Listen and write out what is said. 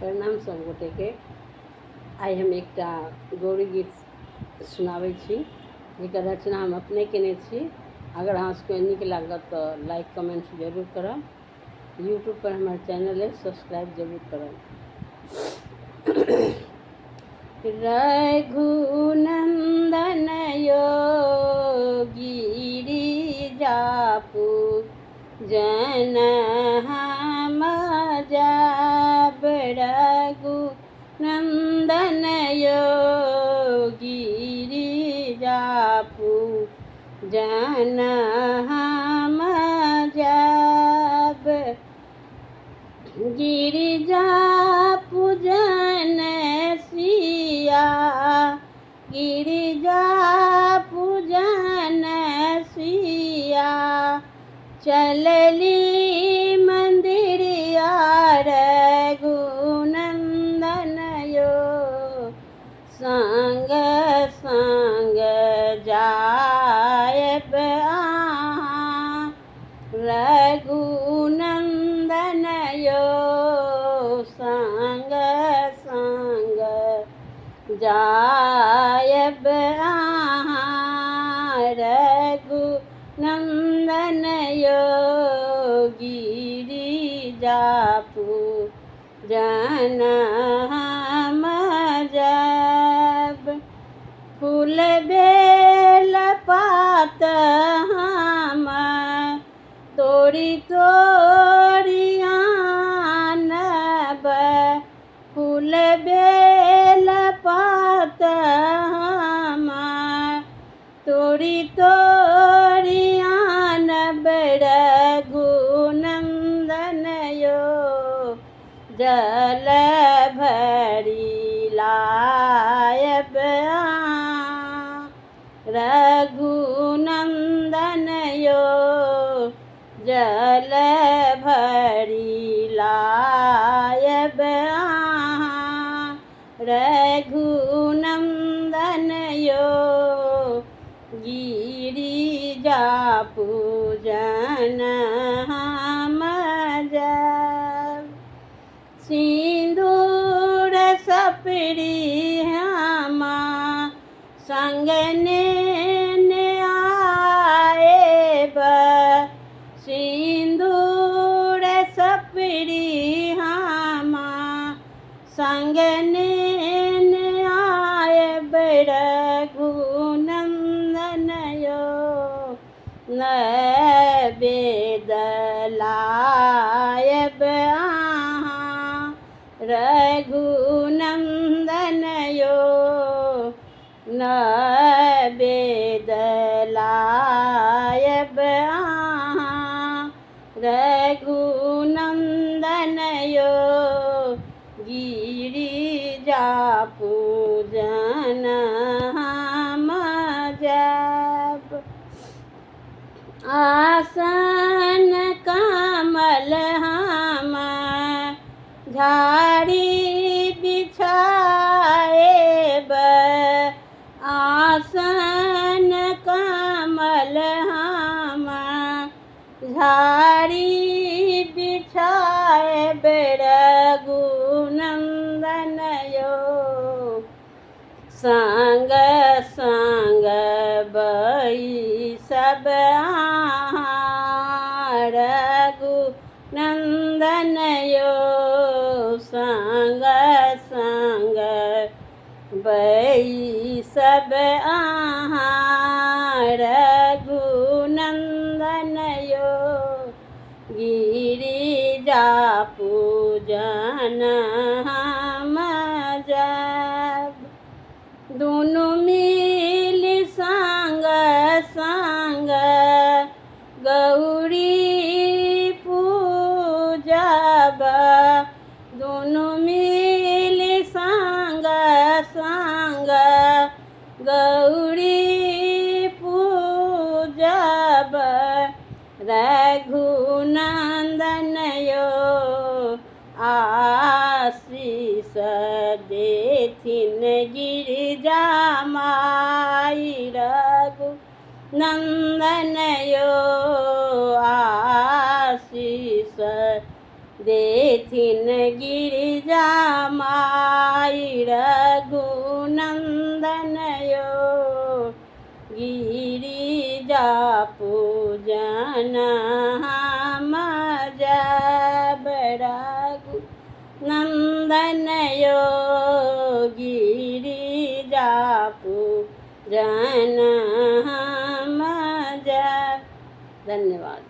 प्रणाम सब गोटे के। आइ हम एक गौरी गीत सुनाबै छी, जेकर रचना हम अपने केने छी। अगर अहाँ सबके नीक लागत तो लाइक कमेंट जरूर करब। यूट्यूब पर हमार चैनल है, सब्सक्राइब जरूर करब। रघुनंदन योगी गिरिजापु जन हम जब रघुनंदन योगी गिरिजापु जन हम जब गिरिजा पूजन सिया गिरिजा पूजन सिया चलली मंदिरिया रघुनंदन यो संग संग जायब आहाँ रघुनंदन यो संग संग जायब आहाँ रघुनंदन यो गिरिजापु जन हम जब फूल बेल पात हम तोरी तोरी आनब फूल बेल पात हम तोरी तोरी आनब रघुनंदन यो जल भरी लायब रघुनंदन यो जल भरी लायब आहाँ रघुनंदन यो गिरिजापु जन हम जब सिंदूर सपरी हम संग ने आएब सिंदूर सपरी हम संग ने आएब रघुनंदन यो नैवेद लायब आहाँ रघुनंदन यो नैवेद लायब आहाँ रघुनंदन यो गिरिजापु जन हम जब आसन कमल हम झाड़ी बिछाएब आसन कमल हम झाड़ी बिछाएब रघुनंदन यो संग संग बैसब आहाँ रघुनंदन यो संग संग बैसब आहाँ रघुनंदन यो गिरिजापु जन हम जब दुनु मिल संग संग गौरी पूजब दुनु मिल संग संग गौरी पूजब रघुनंदन यो आशीष देथिन गिरिजा माई रघुनंदन यो आशीष देथिन गिरिजा पूजन हम जब रघु नंदन योगी गिरिजा पूजन हम जब। धन्यवाद।